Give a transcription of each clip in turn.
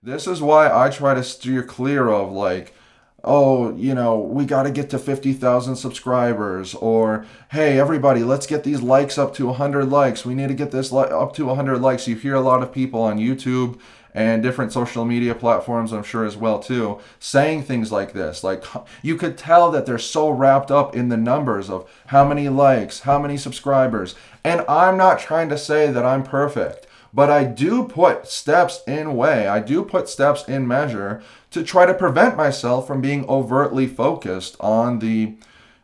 This is why I try to steer clear of like, oh, we got to get to 50,000 subscribers, or hey, everybody, let's get these likes up to 100 likes. We need to get this up to 100 likes. You hear a lot of people on YouTube and different social media platforms, I'm sure as well too, saying things like this. Like, you could tell that they're so wrapped up in the numbers of how many likes, how many subscribers. And I'm not trying to say that I'm perfect. But I do put steps in way. I do put steps in measure to try to prevent myself from being overtly focused on the,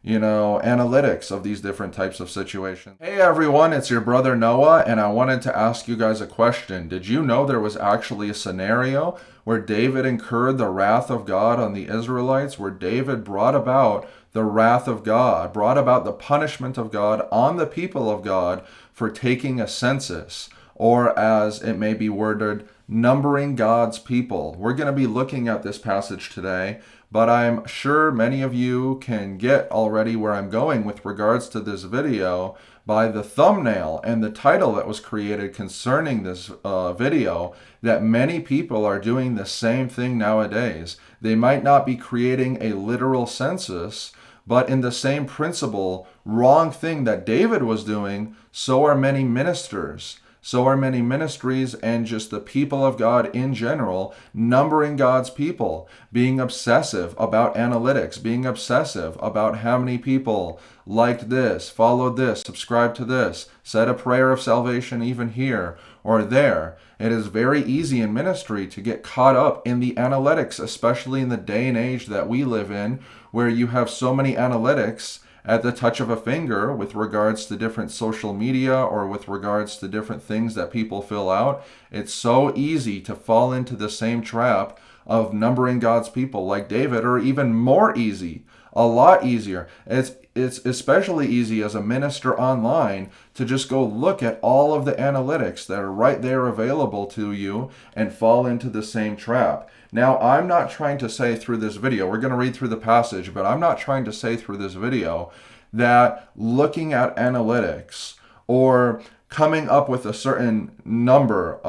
analytics of these different types of situations. Hey everyone, it's your brother Noah, and I wanted to ask you guys a question. Did you know there was actually a scenario where David incurred the wrath of God on the Israelites, where David brought about the wrath of God, brought about the punishment of God on the people of God for taking a census? Or as it may be worded, numbering God's people. We're going to be looking at this passage today, but I'm sure many of you can get already where I'm going with regards to this video by the thumbnail and the title that was created concerning this video, that many people are doing the same thing nowadays. They might not be creating a literal census, but in the same principle, wrong thing that David was doing, so are many ministers. So are many ministries and just the people of God in general, numbering God's people, being obsessive about analytics, being obsessive about how many people liked this, followed this, subscribed to this, said a prayer of salvation even here or there. It is very easy in ministry to get caught up in the analytics, especially in the day and age that we live in, where you have so many analytics at the touch of a finger with regards to different social media or with regards to different things that people fill out. It's so easy to fall into the same trap of numbering God's people like David, or even more easy, a lot easier. It's especially easy as a minister online to just go look at all of the analytics that are right there available to you and fall into the same trap. Now, I'm not trying to say through this video, we're going to read through the passage, but I'm not trying to say through this video that looking at analytics or coming up with a certain number,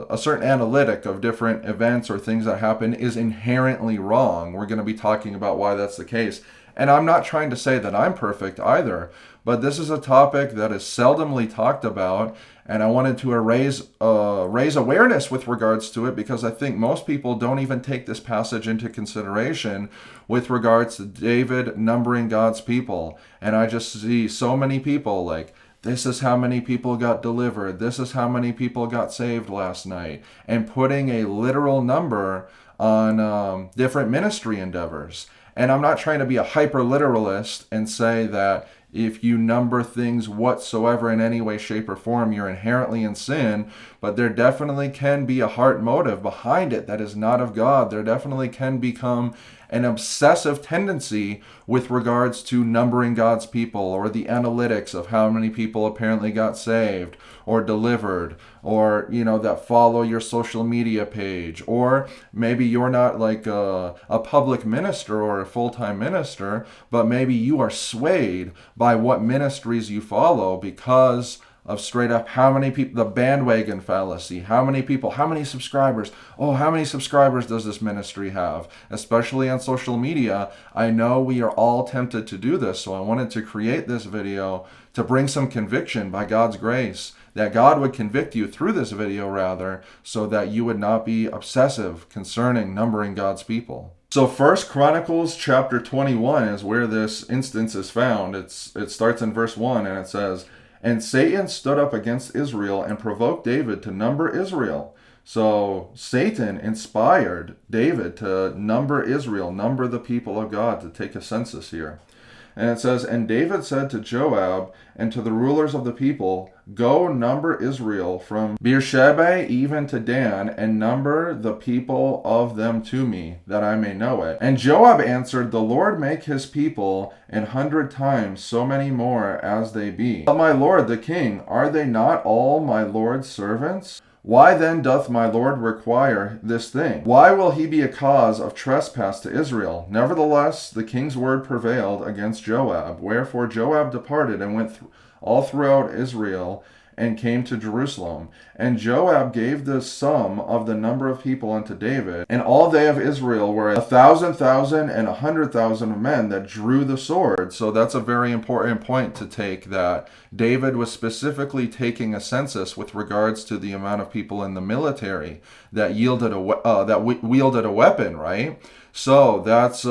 a certain analytic of different events or things that happen is inherently wrong. We're going to be talking about why that's the case. And I'm not trying to say that I'm perfect either, but this is a topic that is seldomly talked about, and I wanted to raise awareness with regards to it, because I think most people don't even take this passage into consideration with regards to David numbering God's people. And I just see so many people like, this is how many people got delivered, this is how many people got saved last night, and putting a literal number on different ministry endeavors. And I'm not trying to be a hyper literalist and say that if you number things whatsoever in any way, shape, or form, you're inherently in sin, but there definitely can be a heart motive behind it that is not of God. There definitely can become an obsessive tendency with regards to numbering God's people, or the analytics of how many people apparently got saved or delivered, or that follow your social media page. Or maybe you're not like a public minister or a full-time minister, but maybe you are swayed by what ministries you follow because of straight up how many people, the bandwagon fallacy, how many people, how many subscribers, oh, how many subscribers does this ministry have? Especially on social media, I know we are all tempted to do this, so I wanted to create this video to bring some conviction by God's grace, that God would convict you through this video rather, so that you would not be obsessive concerning numbering God's people. So 1 Chronicles chapter 21 is where this instance is found. It starts in verse 1, and it says, "And Satan stood up against Israel and provoked David to number Israel." So Satan inspired David to number Israel, number the people of God, to take a census here. And it says, "And David said to Joab and to the rulers of the people, Go number Israel from Beersheba even to Dan, and number the people of them to me, that I may know it. And Joab answered, The Lord make his people 100 times so many more as they be. But my lord the king, are they not all my lord's servants? Why then doth my Lord require this thing? Why will he be a cause of trespass to Israel? Nevertheless, the king's word prevailed against Joab. Wherefore Joab departed and went all throughout Israel, and came to Jerusalem. And Joab gave the sum of the number of people unto David, and all they of Israel were 1,000 and 100,000 of men that drew the sword. So that's a very important point to take, that David was specifically taking a census with regards to the amount of people in the military that wielded a weapon, right? So that's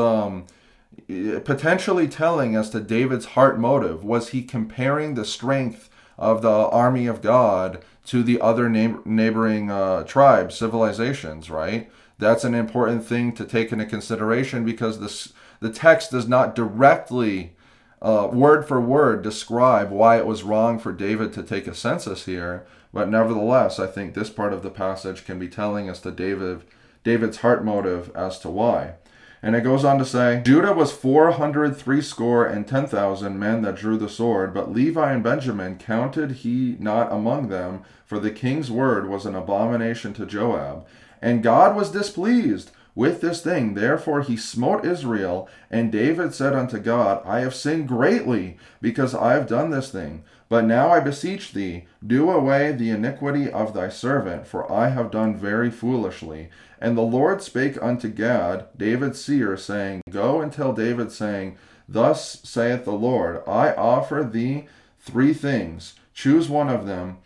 potentially telling as to David's heart motive. Was he comparing the strength of the army of God to the other neighboring tribes, civilizations, right? That's an important thing to take into consideration, because the text does not directly, word for word, describe why it was wrong for David to take a census here. But nevertheless, I think this part of the passage can be telling as to David's heart motive as to why. And it goes on to say, Judah was 460,000 men that drew the sword, but Levi and Benjamin counted he not among them, for the king's word was an abomination to Joab. And God was displeased with this thing, therefore he smote Israel. And David said unto God, I have sinned greatly, because I have done this thing. But now I beseech thee, do away the iniquity of thy servant, for I have done very foolishly. And the Lord spake unto Gad, David's seer, saying, Go and tell David, saying, Thus saith the Lord, I offer thee 3 things, choose one of them,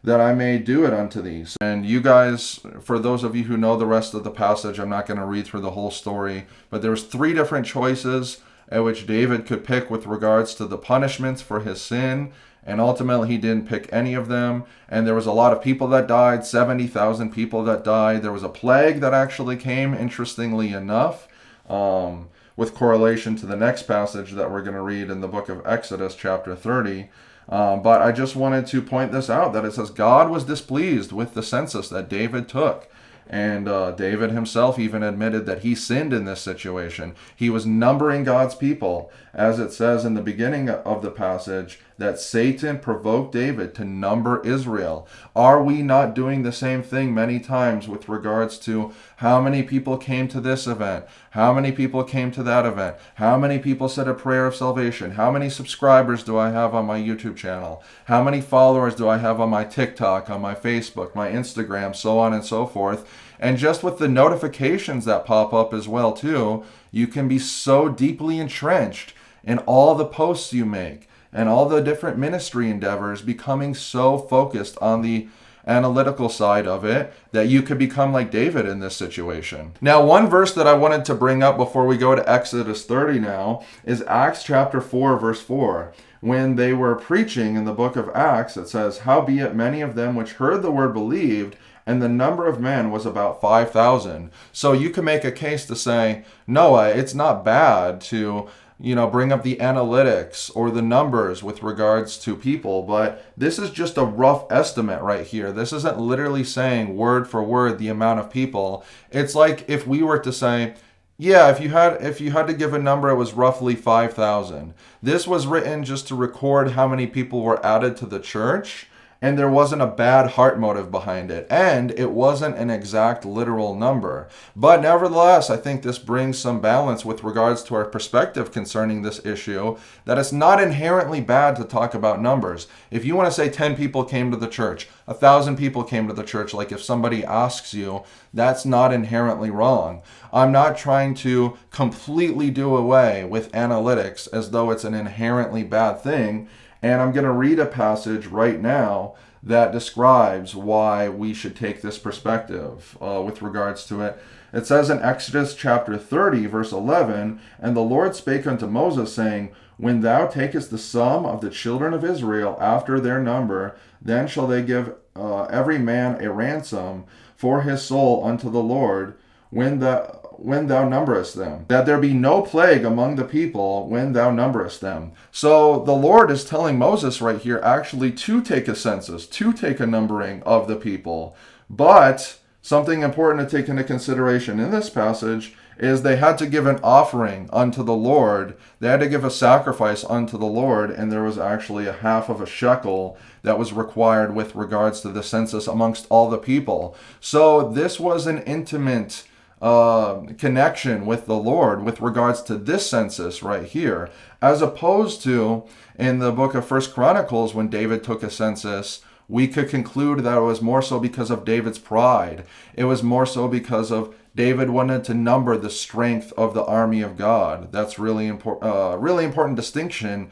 that I may do it unto thee. And you guys, for those of you who know the rest of the passage, I'm not going to read through the whole story, but there was 3 different choices at which David could pick with regards to the punishments for his sin. And ultimately, he didn't pick any of them. And there was a lot of people that died, 70,000 people that died. There was a plague that actually came, interestingly enough, with correlation to the next passage that we're going to read in the book of Exodus, chapter 30. But I just wanted to point this out, that it says God was displeased with the census that David took. And David himself even admitted that he sinned in this situation. He was numbering God's people, as it says in the beginning of the passage, that Satan provoked David to number Israel. Are we not doing the same thing many times with regards to how many people came to this event? How many people came to that event? How many people said a prayer of salvation? How many subscribers do I have on my YouTube channel? How many followers do I have on my TikTok, on my Facebook, my Instagram, so on and so forth? And just with the notifications that pop up as well too, you can be so deeply entrenched in all the posts you make and all the different ministry endeavors, becoming so focused on the analytical side of it that you could become like David in this situation. Now, one verse that I wanted to bring up before we go to Exodus 30 now is Acts chapter 4, verse 4. When they were preaching in the book of Acts, it says, Howbeit many of them which heard the word believed, and the number of men was about 5,000. So you can make a case to say, Noah, it's not bad to bring up the analytics or the numbers with regards to people, but this is just a rough estimate right here. This isn't literally saying word for word the amount of people. It's like if we were to say, yeah, if you had to give a number, it was roughly 5,000. This was written just to record how many people were added to the church, and there wasn't a bad heart motive behind it, and it wasn't an exact literal number. But nevertheless, I think this brings some balance with regards to our perspective concerning this issue, that it's not inherently bad to talk about numbers. If you want to say 10 people came to the church, 1,000 people came to the church, like if somebody asks you, that's not inherently wrong. I'm not trying to completely do away with analytics as though it's an inherently bad thing. And I'm going to read a passage right now that describes why we should take this perspective with regards to it. It says in Exodus chapter 30, verse 11, And the Lord spake unto Moses, saying, When thou takest the sum of the children of Israel after their number, then shall they give every man a ransom for his soul unto the Lord, when thou numberest them, that there be no plague among the people when thou numberest them. So the Lord is telling Moses right here actually to take a census, to take a numbering of the people. But something important to take into consideration in this passage is they had to give an offering unto the Lord. They had to give a sacrifice unto the Lord, and there was actually a half of a shekel that was required with regards to the census amongst all the people. So this was an intimate connection with the Lord with regards to this census right here, as opposed to in the book of First Chronicles when David took a census we could conclude that it was more so because of David's pride. It was more so because of David wanted to number the strength of the army of God. That's really important distinction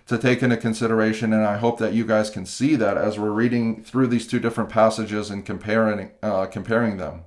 to take into consideration, and I hope that you guys can see that as we're reading through these two different passages and comparing them.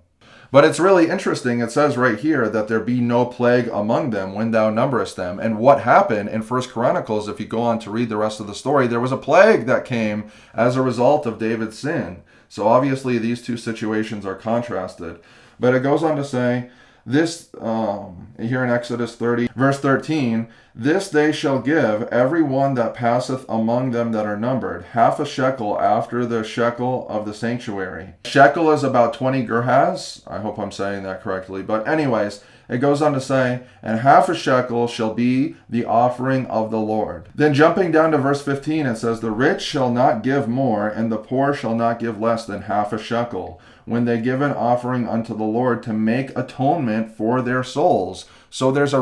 But it's really interesting. It says right here that there be no plague among them when thou numberest them. And what happened in First Chronicles, if you go on to read the rest of the story, there was a plague that came as a result of David's sin. So obviously these two situations are contrasted. But it goes on to say, this, here in Exodus 30, verse 13, this they shall give every one that passeth among them that are numbered, half a shekel after the shekel of the sanctuary. Shekel is about 20 gerhas. I hope I'm saying that correctly. But anyways, it goes on to say, and half a shekel shall be the offering of the Lord. Then jumping down to verse 15, it says, the rich shall not give more, and the poor shall not give less than half a shekel, when they give an offering unto the Lord to make atonement for their souls. So there's a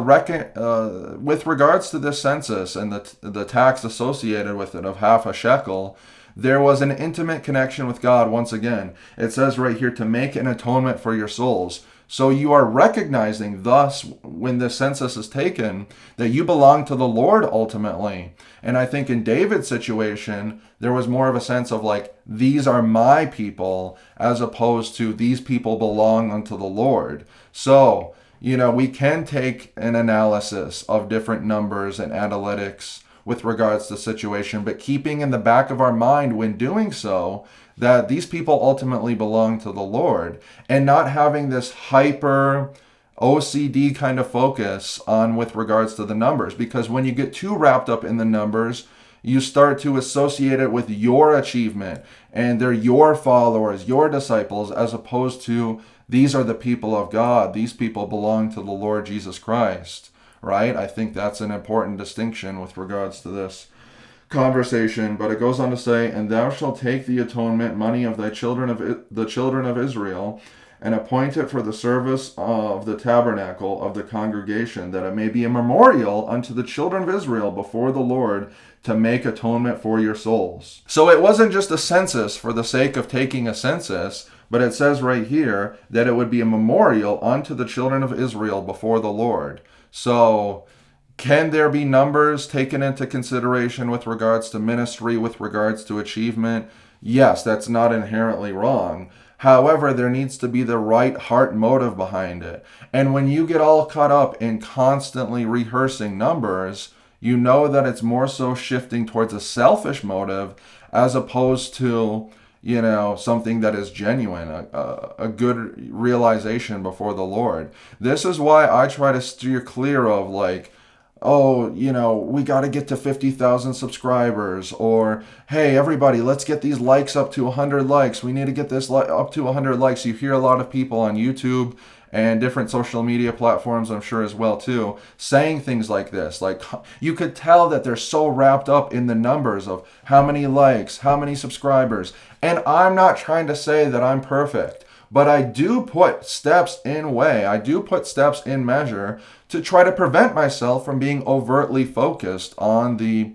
with regards to this census and the tax associated with it of half a shekel, there was an intimate connection with God once again. It says right here to make an atonement for your souls. So you are recognizing thus when the census is taken that you belong to the Lord ultimately. And I think in David's situation, there was more of a sense of like, these are my people, as opposed to these people belong unto the Lord. So, we can take an analysis of different numbers and analytics with regards to the situation, but keeping in the back of our mind when doing so, that these people ultimately belong to the Lord, and not having this hyper OCD kind of focus on with regards to the numbers. Because when you get too wrapped up in the numbers, you start to associate it with your achievement, and they're your followers, your disciples, as opposed to these are the people of God. These people belong to the Lord Jesus Christ, right? I think that's an important distinction with regards to this conversation. But it goes on to say, and thou shalt take the atonement money of the children of Israel, and appoint it for the service of the tabernacle of the congregation, that it may be a memorial unto the children of Israel before the Lord, to make atonement for your souls. So it wasn't just a census for the sake of taking a census, but it says right here that it would be a memorial unto the children of Israel before the Lord. So can there be numbers taken into consideration with regards to ministry, with regards to achievement? Yes, that's not inherently wrong. However, there needs to be the right heart motive behind it. And when you get all caught up in constantly rehearsing numbers, you know that it's more so shifting towards a selfish motive as opposed to, something that is genuine, a good realization before the Lord. This is why I try to steer clear of like, we got to get to 50,000 subscribers, or, hey, everybody, let's get these likes up to 100 likes. We need to get this up to 100 likes. You hear a lot of people on YouTube and different social media platforms, I'm sure as well too, saying things like this. Like, you could tell that they're so wrapped up in the numbers of how many likes, how many subscribers. And I'm not trying to say that I'm perfect, but I do put steps in measure to try to prevent myself from being overtly focused on the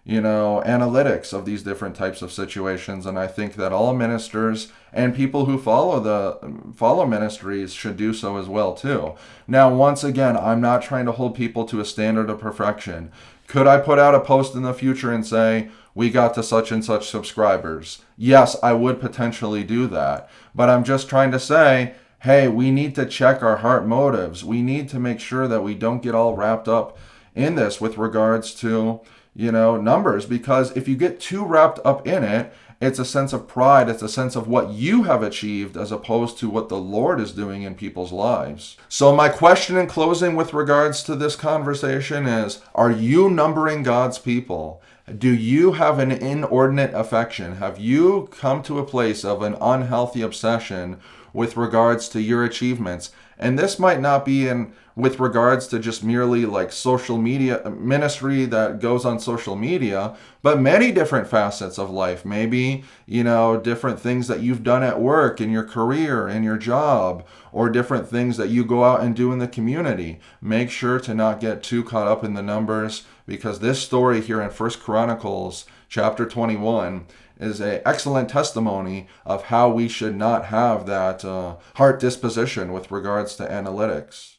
analytics of these different types of situations. And I think that all ministers and people who follow ministries should do so as well too. Now, once again, I'm not trying to hold people to a standard of perfection. Could I put out a post in the future and say, we got to such and such subscribers? Yes, I would potentially do that. But I'm just trying to say, hey, we need to check our heart motives. We need to make sure that we don't get all wrapped up in this with regards to, numbers. Because if you get too wrapped up in it, it's a sense of pride. It's a sense of what you have achieved as opposed to what the Lord is doing in people's lives. So my question in closing with regards to this conversation is, are you numbering God's people? Do you have an inordinate affection? Have you come to a place of an unhealthy obsession with regards to your achievements? And this might not be with regards to just merely like social media ministry that goes on social media, but many different facets of life. Maybe, different things that you've done at work, in your career, in your job, or different things that you go out and do in the community. Make sure to not get too caught up in the numbers, because this story here in 1 Chronicles chapter 21 is a excellent testimony of how we should not have that heart disposition with regards to analytics.